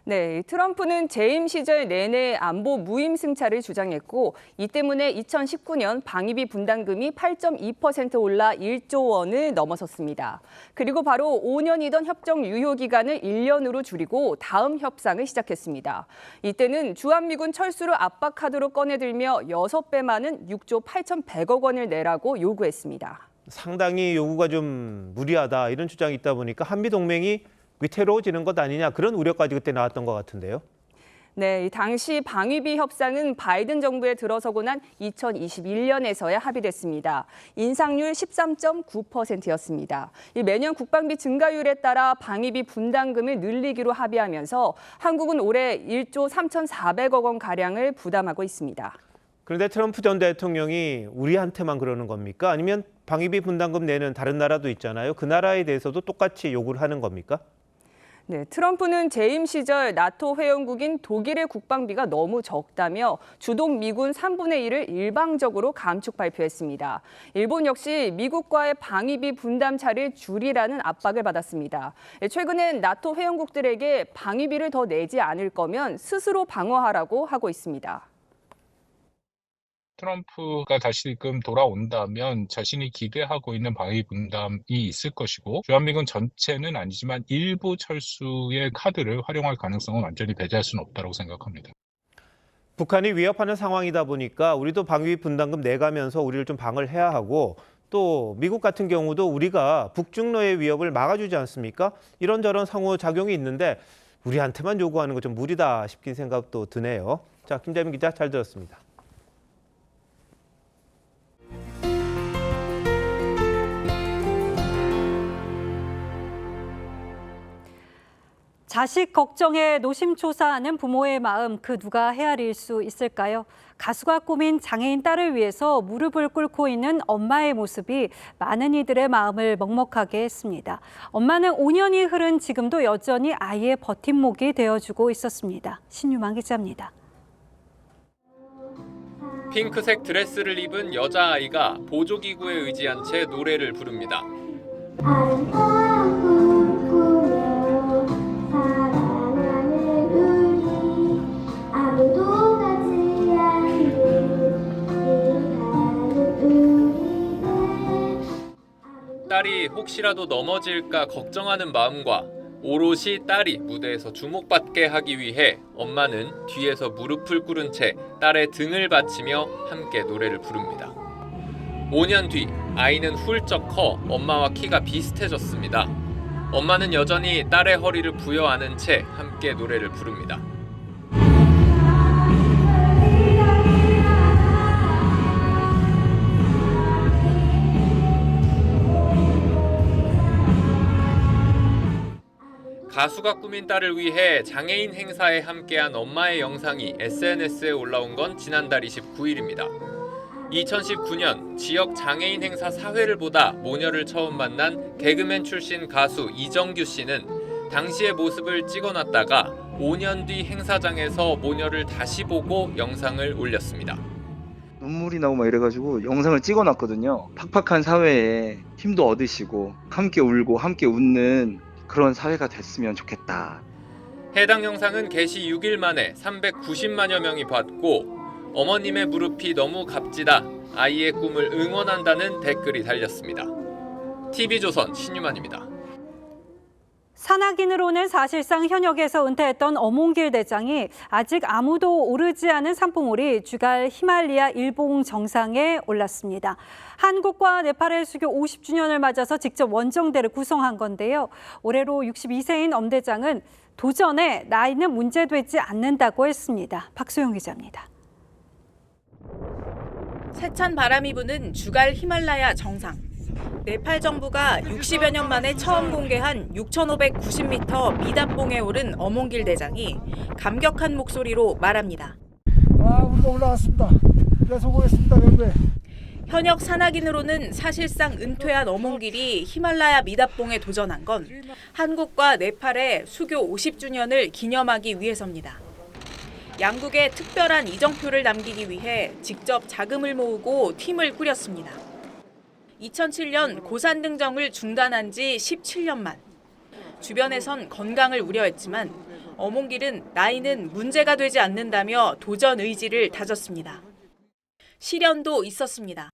네, 트럼프는 재임 시절 내내 안보 무임승차를 주장했고 이 때문에 2019년 방위비 분담금이 8.2% 올라 1조 원을 넘어섰습니다. 그리고 바로 5년이던 협정 유효 기간을 1년으로 줄이고 다음 협상을 시작했습니다. 이때는 주한미군 철수를 압박하도록 꺼내들며 6배 많은 6조 8,100억 원을 내라고 요구했습니다. 상당히 요구가 좀 무리하다 이런 주장이 있다 보니까 한미동맹이 위태로워지는 것 아니냐 그런 우려까지 그때 나왔던 것 같은데요. 네, 당시 방위비 협상은 바이든 정부에 들어서고 난 2021년에서야 합의됐습니다. 인상률 13.9%였습니다. 매년 국방비 증가율에 따라 방위비 분담금을 늘리기로 합의하면서 한국은 올해 1조 3,400억 원 가량을 부담하고 있습니다. 그런데 트럼프 전 대통령이 우리한테만 그러는 겁니까? 아니면 방위비 분담금 내는 다른 나라도 있잖아요. 그 나라에 대해서도 똑같이 요구를 하는 겁니까? 네, 트럼프는 재임 시절 나토 회원국인 독일의 국방비가 너무 적다며 주동 미군 3분의 1을 일방적으로 감축 발표했습니다. 일본 역시 미국과의 방위비 분담 차를 줄이라는 압박을 받았습니다. 최근엔 나토 회원국들에게 방위비를 더 내지 않을 거면 스스로 방어하라고 하고 있습니다. 트럼프가 다시금 돌아온다면 자신이 기대하고 있는 방위 분담이 있을 것이고 주한미군 전체는 아니지만 일부 철수의 카드를 활용할 가능성은 완전히 배제할 수는 없다고 생각합니다. 북한이 위협하는 상황이다 보니까 우리도 방위비 분담금 내가면서 우리를 좀 방어를 해야 하고 또 미국 같은 경우도 우리가 북중러의 위협을 막아주지 않습니까? 이런저런 상호작용이 있는데 우리한테만 요구하는 거 좀 무리다 싶긴 생각도 드네요. 자, 김자민 기자 잘 들었습니다. 자식 걱정에 노심초사하는 부모의 마음 그 누가 헤아릴 수 있을까요? 가수가 꾸민 장애인 딸을 위해서 무릎을 꿇고 있는 엄마의 모습이 많은 이들의 마음을 먹먹하게 했습니다. 엄마는 5년이 흐른 지금도 여전히 아이의 버팀목이 되어주고 있었습니다. 신유만 기자입니다. 핑크색 드레스를 입은 여자아이가 보조기구에 의지한 채 노래를 부릅니다. 딸이 혹시라도 넘어질까 걱정하는 마음과 오롯이 딸이 무대에서 주목받게 하기 위해 엄마는 뒤에서 무릎을 꿇은 채 딸의 등을 받치며 함께 노래를 부릅니다. 5년 뒤 아이는 훌쩍 커 엄마와 키가 비슷해졌습니다. 엄마는 여전히 딸의 허리를 부여안은 채 함께 노래를 부릅니다. 가수가 꾸민 딸을 위해 장애인 행사에 함께한 엄마의 영상이 SNS에 올라온 건 지난달 29일입니다. 2019년 지역 장애인 행사 사회를 보다 모녀를 처음 만난 개그맨 출신 가수 이정규 씨는 당시의 모습을 찍어놨다가 5년 뒤 행사장에서 모녀를 다시 보고 영상을 올렸습니다. 눈물이 나고 막 이래가지고 영상을 찍어놨거든요. 팍팍한 사회에 힘도 얻으시고 함께 울고 함께 웃는 그런 사회가 됐으면 좋겠다. 해당 영상은 게시 6일 만에 390만여 명이 봤고 어머님의 무릎이 너무 값지다. 아이의 꿈을 응원한다는 댓글이 달렸습니다. TV조선 신유만입니다. 산악인으로는 사실상 현역에서 은퇴했던 어몽길 대장이 아직 아무도 오르지 않은 산봉우리 주갈 히말리아 일봉 정상에 올랐습니다. 한국과 네팔의 수교 50주년을 맞아서 직접 원정대를 구성한 건데요. 올해로 62세인 엄 대장은 도전에 나이는 문제되지 않는다고 했습니다. 박소영 기자입니다. 세찬 바람이 부는 주갈 히말라야 정상. 네팔 정부가 60여 년 만에 처음 공개한 6,590m 미단봉에 오른 어몽길 대장이 감격한 목소리로 말합니다. 우리가 올라왔습니다. 수고했습니다. 현역 산악인으로는 사실상 은퇴한 어몽길이 히말라야 미단봉에 도전한 건 한국과 네팔의 수교 50주년을 기념하기 위해서입니다. 양국의 특별한 이정표를 남기기 위해 직접 자금을 모으고 팀을 꾸렸습니다. 2007년 고산 등정을 중단한 지 17년 만. 주변에선 건강을 우려했지만 어몽길은 나이는 문제가 되지 않는다며 도전 의지를 다졌습니다. 시련도 있었습니다.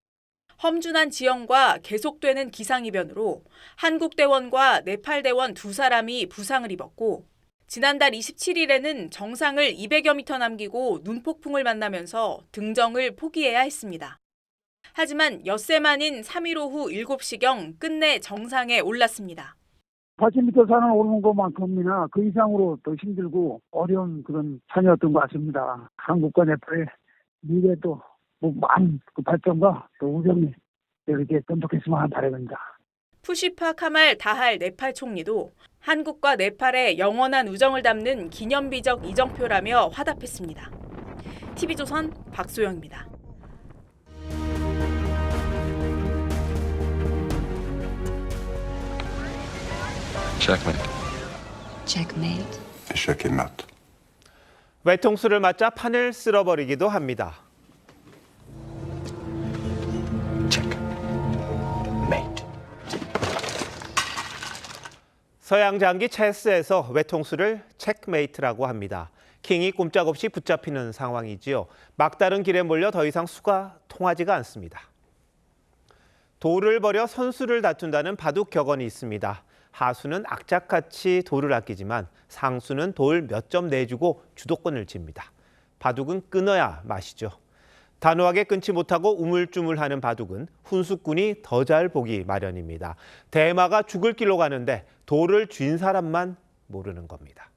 험준한 지형과 계속되는 기상이변으로 한국 대원과 네팔 대원 두 사람이 부상을 입었고 지난달 27일에는 정상을 200여 미터 남기고 눈폭풍을 만나면서 등정을 포기해야 했습니다. 하지만 엿새 만인 3일 오후 7시경 끝내 정상에 올랐습니다. 80m 산을 오르는 것만큼이나 그 이상으로 더 힘들고 어려운 그런 산이었던 것 같습니다. 한국과 네팔의 미래도 많은 그 발전과 또 우정이 이렇게 돈독했으면 하는 바람입니다. 푸시파 카말 다할 네팔 총리도 한국과 네팔의 영원한 우정을 담는 기념비적 이정표라며 화답했습니다. TV조선 박소영입니다. Checkmate. Checkmate. 외통수를 맞자 판을 쓸어버리기도 합니다. 서양 장기 체스에서 외통수를 체크메이트라고 합니다. 킹이 꼼짝없이 붙잡히는 상황이지요. 막다른 길에 몰려 더 이상 수가 통하지가 않습니다. 돌을 버려 선수를 다툰다는 바둑 격언이 있습니다. 하수는 악착같이 돌을 아끼지만 상수는 돌 몇 점 내주고 주도권을 쥡니다. 바둑은 끊어야 맛이죠. 단호하게 끊지 못하고 우물쭈물하는 바둑은 훈수꾼이 더 잘 보기 마련입니다. 대마가 죽을 길로 가는데 돌을 쥔 사람만 모르는 겁니다.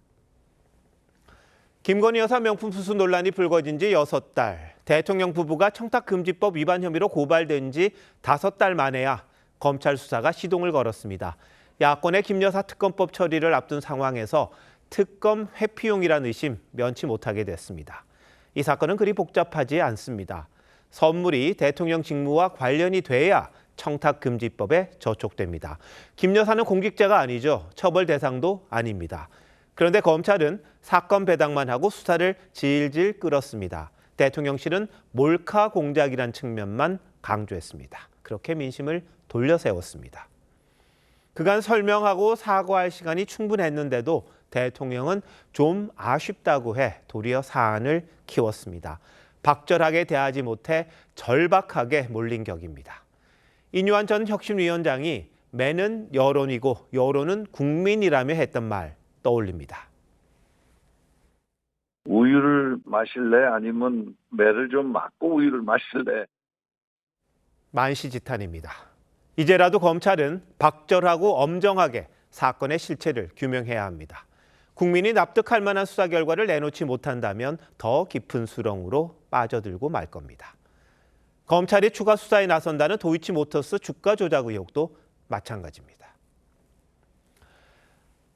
김건희 여사 명품 수수 논란이 불거진 지 6달. 대통령 부부가 청탁금지법 위반 혐의로 고발된 지 5달 만에야 검찰 수사가 시동을 걸었습니다. 야권의 김 여사 특검법 처리를 앞둔 상황에서 특검 회피용이란 의심 면치 못하게 됐습니다. 이 사건은 그리 복잡하지 않습니다. 선물이 대통령 직무와 관련이 돼야 청탁금지법에 저촉됩니다. 김 여사는 공직자가 아니죠. 처벌 대상도 아닙니다. 그런데 검찰은 사건 배당만 하고 수사를 질질 끌었습니다. 대통령실은 몰카 공작이란 측면만 강조했습니다. 그렇게 민심을 돌려세웠습니다. 그간 설명하고 사과할 시간이 충분했는데도 대통령은 좀 아쉽다고 해 도리어 사안을 키웠습니다. 박절하게 대하지 못해 절박하게 몰린 격입니다. 인유한 전 혁신위원장이 매는 여론이고 여론은 국민이라며 했던 말 떠올립니다. 우유를 마실래? 아니면 매를 좀 맞고 우유를 마실래? 만시지탄입니다. 이제라도 검찰은 박절하고 엄정하게 사건의 실체를 규명해야 합니다. 국민이 납득할 만한 수사 결과를 내놓지 못한다면 더 깊은 수렁으로 빠져들고 말 겁니다. 검찰이 추가 수사에 나선다는 도이치모터스 주가 조작 의혹도 마찬가지입니다.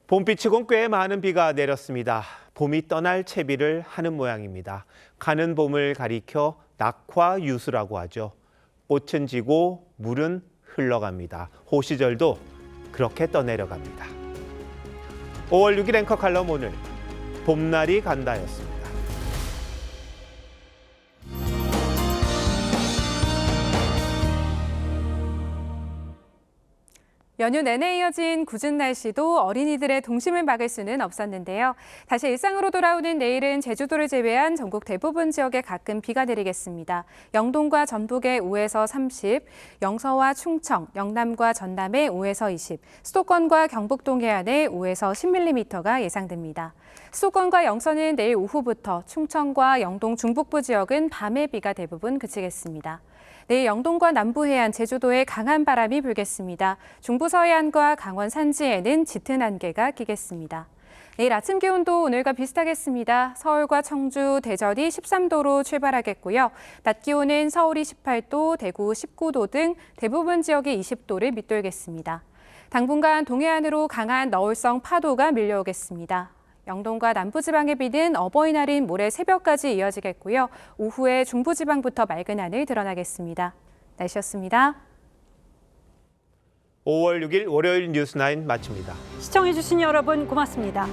봄비치곤 꽤 많은 비가 내렸습니다. 봄이 떠날 채비를 하는 모양입니다. 가는 봄을 가리켜 낙화유수라고 하죠. 꽃은 지고 물은 흘러갑니다. 호시절도 그렇게 떠내려갑니다. 5월 6일 앵커 칼럼 오늘 봄날이 간다였습니다. 연휴 내내 이어진 궂은 날씨도 어린이들의 동심을 막을 수는 없었는데요. 다시 일상으로 돌아오는 내일은 제주도를 제외한 전국 대부분 지역에 가끔 비가 내리겠습니다. 영동과 전북에 5에서 30, 영서와 충청, 영남과 전남에 5에서 20, 수도권과 경북 동해안에 5에서 10mm가 예상됩니다. 수도권과 영서는 내일 오후부터, 충청과 영동 중북부 지역은 밤에 비가 대부분 그치겠습니다. 내일 영동과 남부 해안, 제주도에 강한 바람이 불겠습니다. 중부 서해안과 강원 산지에는 짙은 안개가 끼겠습니다. 내일 아침 기온도 오늘과 비슷하겠습니다. 서울과 청주, 대전이 13도로 출발하겠고요. 낮 기온은 서울이 18도, 대구 19도 등 대부분 지역이 20도를 밑돌겠습니다. 당분간 동해안으로 강한 너울성 파도가 밀려오겠습니다. 영동과 남부지방의 비는 어버이날인 모레 새벽까지 이어지겠고요. 오후에 중부지방부터 맑은 하늘 드러나겠습니다. 날씨였습니다. 5월 6일 월요일 뉴스9 마칩니다. 시청해주신 여러분 고맙습니다.